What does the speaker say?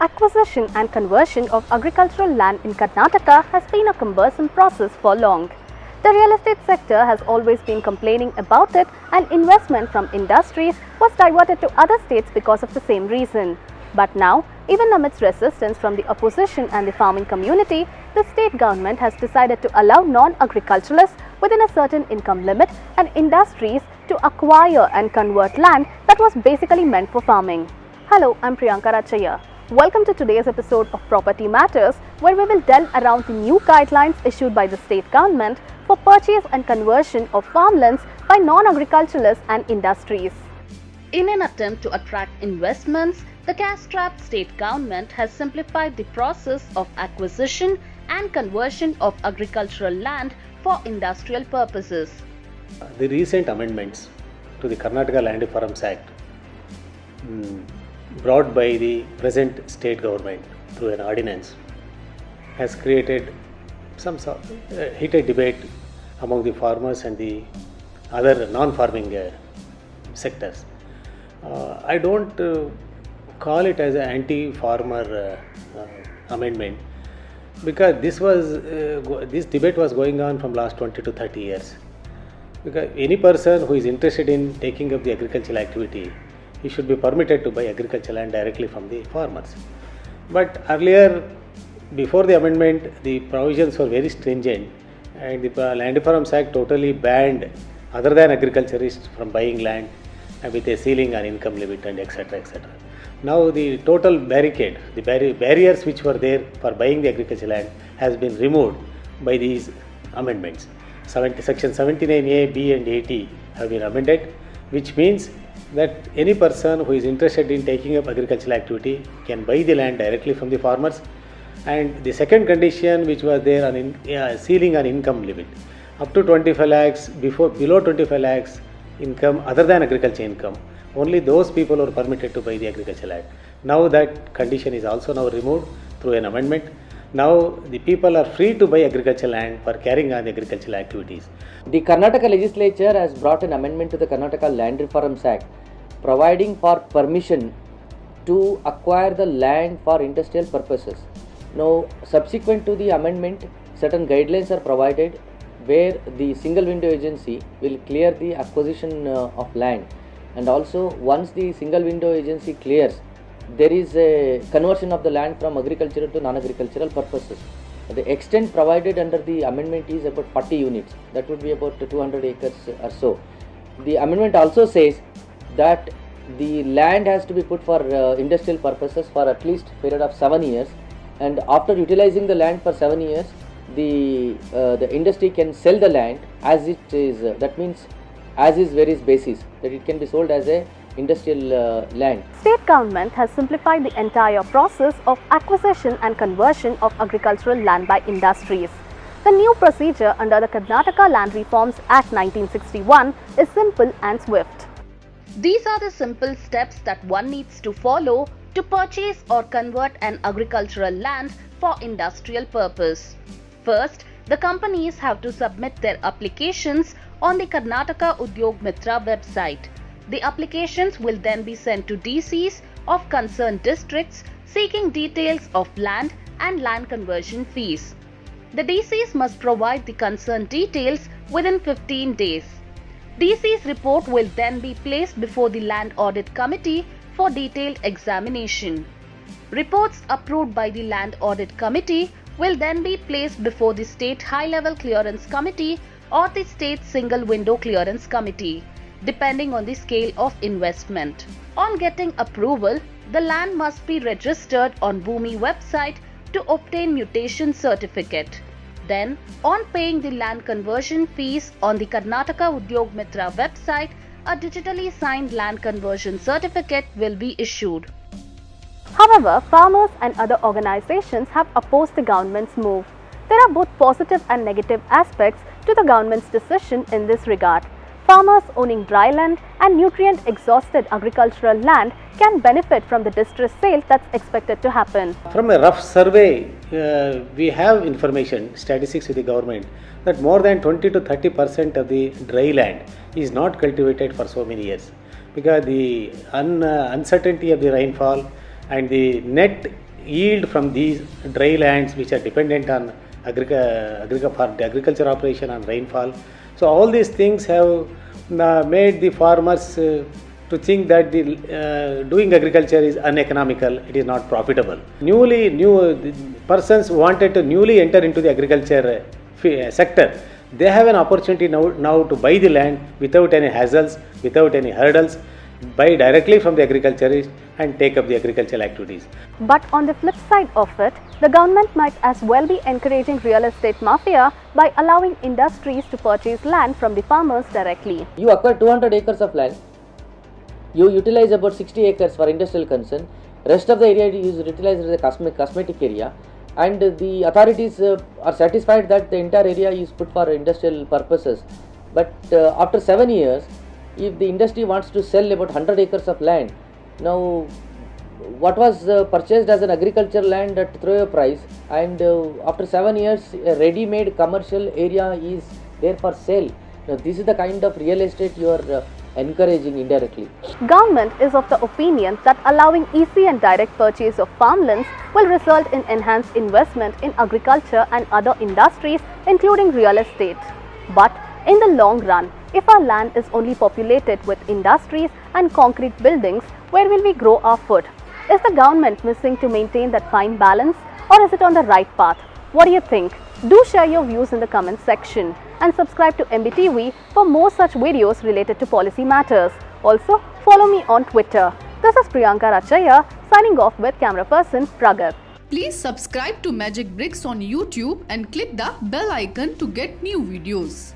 Acquisition and conversion of agricultural land in Karnataka has been a cumbersome process for long. The real estate sector has always been complaining about it, and investment from industries was diverted to other states because of the same reason. But now, even amidst resistance from the opposition and the farming community, the state government has decided to allow non-agriculturalists within a certain income limit and industries to acquire and convert land that was basically meant for farming. Hello, I'm Priyanka Rachaya. Welcome to today's episode of Property Matters, where we will delve around the new guidelines issued by the state government for purchase and conversion of farmlands by non-agriculturalists and industries. In an attempt to attract investments, the cash-strapped state government has simplified the process of acquisition and conversion of agricultural land for industrial purposes. The recent amendments to the Karnataka Land Reforms Act brought by the present state government through an ordinance has created some sort of heated debate among the farmers and the other non-farming sectors. I don't call it as an anti-farmer amendment, because this debate was going on from last 20 to 30 years. Because any person who is interested in taking up the agricultural activity, he should be permitted to buy agricultural land directly from the farmers. But earlier, before the amendment, the provisions were very stringent, and the Land Reforms Act totally banned other than agriculturists from buying land with a ceiling on income limit and etc. etc. Now the total barricade, the barriers which were there for buying the agricultural land has been removed by these amendments. Section 79A, B and 80 have been amended, which means that any person who is interested in taking up agricultural activity can buy the land directly from the farmers. And the second condition which was there on ceiling on income limit, up to 25 lakhs, below 25 lakhs income other than agriculture income, only those people are permitted to buy the agricultural land. Now that condition is also now removed through an amendment. Now the people are free to buy agricultural land for carrying on the agricultural activities. The Karnataka legislature has brought an amendment to the Karnataka Land Reforms Act, providing for permission to acquire the land for industrial purposes. Now, subsequent to the amendment, certain guidelines are provided where the single window agency will clear the acquisition of land, and also once the single window agency clears, there is a conversion of the land from agricultural to non-agricultural purposes. The extent provided under the amendment is about 40 units, that would be about 200 acres or so. The amendment also says that the land has to be put for industrial purposes for at least a period of 7 years, and after utilizing the land for 7 years, the industry can sell the land as it is, that means as is various basis, that it can be sold as a industrial land. State government has simplified the entire process of acquisition and conversion of agricultural land by industries. The new procedure under the Karnataka Land Reforms Act 1961 is simple and swift. These are the simple steps that one needs to follow to purchase or convert an agricultural land for industrial purpose. First, the companies have to submit their applications on the Karnataka Udyog Mitra website. The applications will then be sent to DCs of concerned districts seeking details of land and land conversion fees. The DCs must provide the concerned details within 15 days. DC's report will then be placed before the Land Audit Committee for detailed examination. Reports approved by the Land Audit Committee will then be placed before the State High-Level Clearance Committee or the State Single Window Clearance Committee, depending on the scale of investment. On getting approval, the land must be registered on Bhoomi website to obtain mutation certificate. Then, on paying the land conversion fees on the Karnataka Udyog Mitra website, a digitally signed land conversion certificate will be issued. However, farmers and other organizations have opposed the government's move. There are both positive and negative aspects to the government's decision in this regard. Farmers owning dry land and nutrient-exhausted agricultural land can benefit from the distress sale that's expected to happen. From a rough survey, we have information, statistics with the government, that more than 20 to 30% of the dry land is not cultivated for so many years, because the uncertainty of the rainfall and the net yield from these dry lands which are dependent on agriculture operation and rainfall. So all these things have made the farmers to think that doing agriculture is uneconomical, it is not profitable. Persons wanted to newly enter into the agriculture sector. They have an opportunity now to buy the land without any hassles, without any hurdles, buy directly from the agriculturist and take up the agricultural activities. But on the flip side of it, the government might as well be encouraging real estate mafia by allowing industries to purchase land from the farmers directly. You acquire 200 acres of land, you utilize about 60 acres for industrial concern, rest of the area is utilized as a cosmetic area, and the authorities are satisfied that the entire area is put for industrial purposes. But after 7 years, if the industry wants to sell about 100 acres of land, now what was purchased as an agricultural land at throwaway price, and after 7 years a ready-made commercial area is there for sale. Now this is the kind of real estate you are encouraging indirectly. Government is of the opinion that allowing easy and direct purchase of farmlands will result in enhanced investment in agriculture and other industries, including real estate. But in the long run, if our land is only populated with industries and concrete buildings, where will we grow our food? Is the government missing to maintain that fine balance, or is it on the right path? What do you think? Do share your views in the comment section and subscribe to MBTV for more such videos related to policy matters. Also, follow me on Twitter. This is Priyanka Rachaya signing off with camera person Pragat. Please subscribe to Magic Bricks on YouTube and click the bell icon to get new videos.